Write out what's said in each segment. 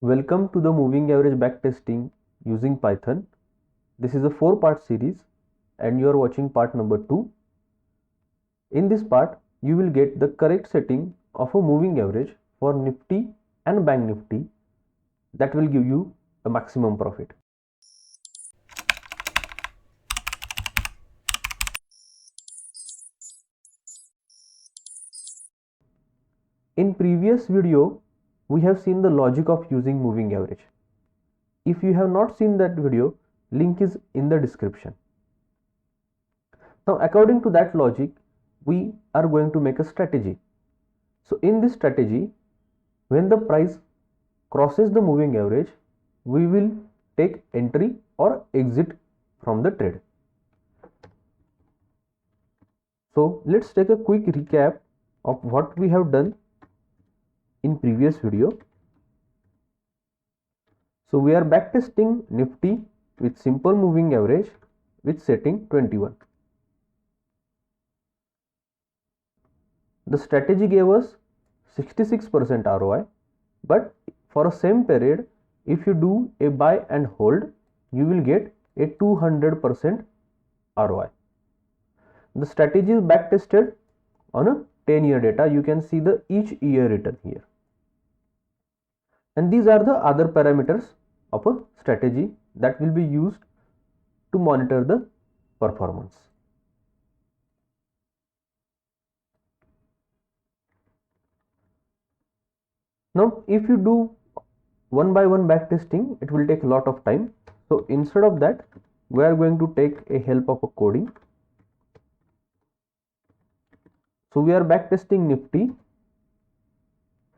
Welcome to the moving average backtesting using Python. This is a 4-part series and you are watching part number 2. In this part, you will get the correct setting of a moving average for Nifty and Bank Nifty that will give you a maximum profit. In previous video, we have seen the logic of using moving average. If you have not seen that video, link is in the description. Now, according to that logic, we are going to make a strategy. So, in this strategy, when the price crosses the moving average, we will take entry or exit from the trade. So, let's take a quick recap of what we have done in previous video. So, we are backtesting Nifty with simple moving average with setting 21. The strategy gave us 66% ROI, but for a same period, if you do a buy and hold, you will get a 200% ROI. The strategy is backtested on a 10-year data. You can see the each year return here. And these are the other parameters of a strategy that will be used to monitor the performance. Now, if you do one by one backtesting, it will take a lot of time. So, instead of that, we are going to take a help of a coding. So, we are backtesting Nifty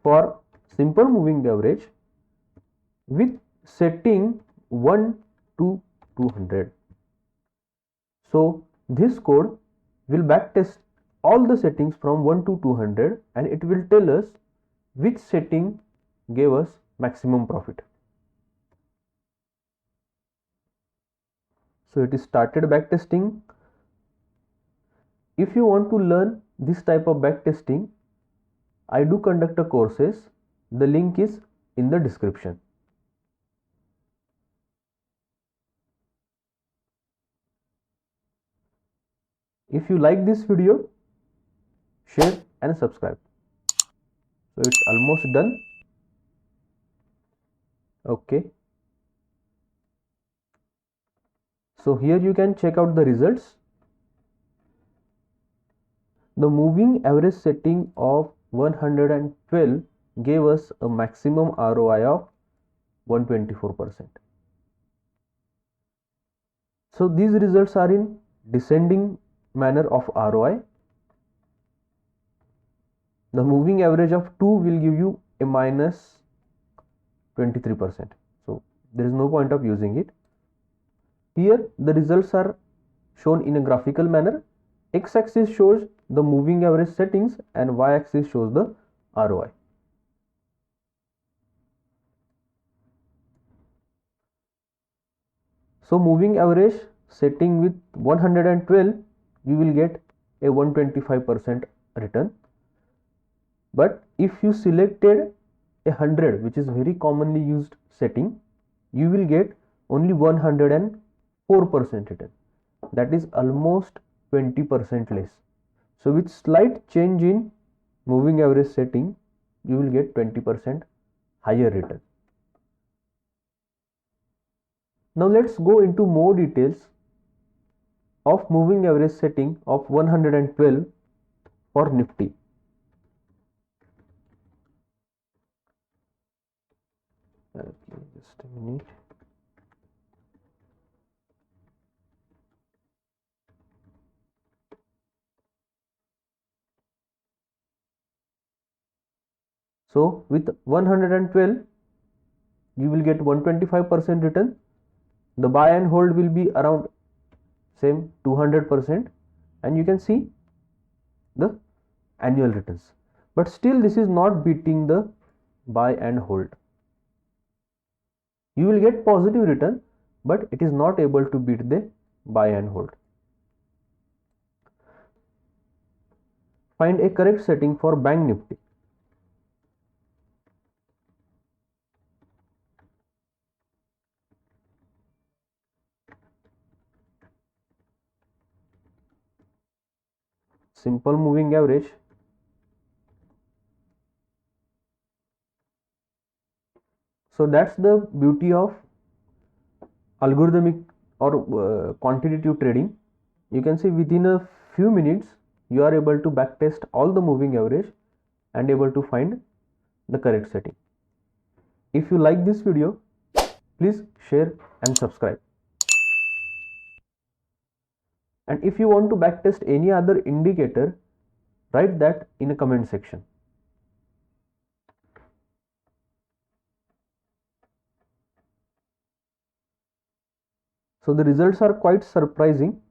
for simple moving average with setting 1 to 200. So, this code will backtest all the settings from 1 to 200 and it will tell us which setting gave us maximum profit. So, it is started backtesting. If you want to learn this type of backtesting, I do conduct a courses. The link is in the description. If you like this video, share and subscribe. So, it's almost done. Okay. So, here you can check out the results. The moving average setting of 112 gave us a maximum ROI of 124%. So, these results are in descending manner of ROI. The moving average of 2 will give you a minus 23%. So, there is no point of using it. Here the results are shown in a graphical manner. X-axis shows the moving average settings and y-axis shows the ROI. So, moving average setting with 112, you will get a 125% return. But if you selected 100, which is very commonly used setting, you will get only 104% return. That is almost 20% less. So, with slight change in moving average setting, you will get 20% higher return. Now, let's go into more details of moving average setting of 112 for Nifty. Okay, just a minute. So, with 112, you will get 125% return. The buy and hold will be around same 200%, and you can see the annual returns. But still, this is not beating the buy and hold. You will get positive return, but it is not able to beat the buy and hold. Find a correct setting for Bank Nifty. simple moving average. So that's the beauty of algorithmic or quantitative trading. You can see within a few minutes you are able to backtest all the moving average and able to find the correct setting. If you like this video, please share and subscribe. And if you want to backtest any other indicator, write that in a comment section. So the results are quite surprising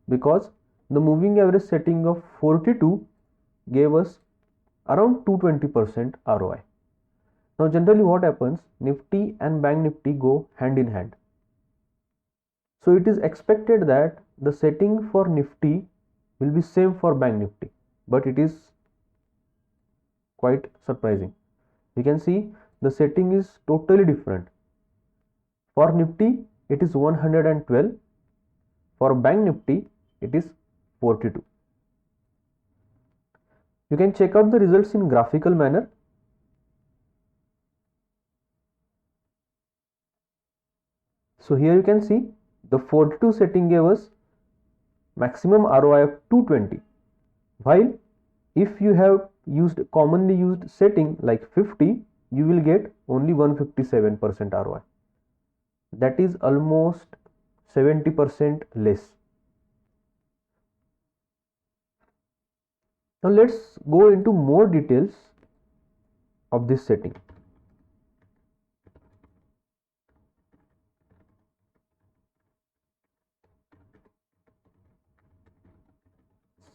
because the moving average setting of 42 gave us around 220% ROI. Now generally what happens, Nifty and Bank Nifty go hand in hand. So it is expected that the setting for Nifty will be same for Bank Nifty, but it is quite surprising. You can see the setting is totally different. For Nifty it is 112, for Bank Nifty it is 42. You can check out the results in graphical manner. So here you can see the 42 setting gave us maximum ROI of 220, while if you have used commonly used setting like 50, you will get only 157% ROI. That is almost 70% less. Now let's go into more details of this setting.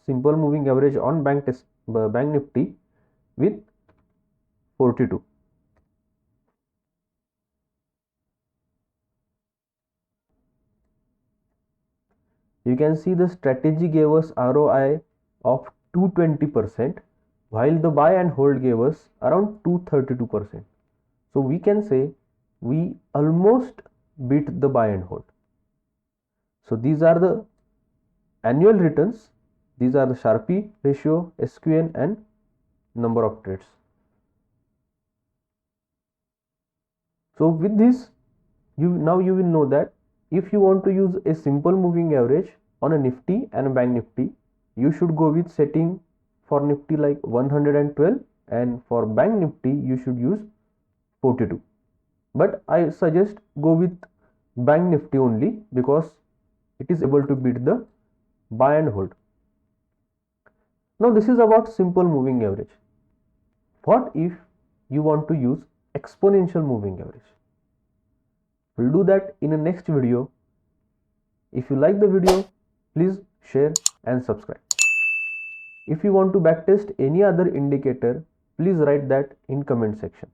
Simple moving average on Bank Nifty with 42. You can see the strategy gave us ROI of 220%, while the buy and hold gave us around 232%. So we can say we almost beat the buy and hold. So these are the annual returns. These are the Sharpe ratio, SQN and number of trades. So with this, now you will know that if you want to use a simple moving average on a Nifty and a Bank Nifty, you should go with setting for Nifty like 112, and for Bank Nifty you should use 42. But I suggest go with Bank Nifty only because it is able to beat the buy and hold. Now this is about simple moving average. What if you want to use exponential moving average? We'll do that in the next video. If you like the video, please share and subscribe. If you want to backtest any other indicator, please write that in comment section.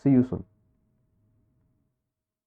See you soon.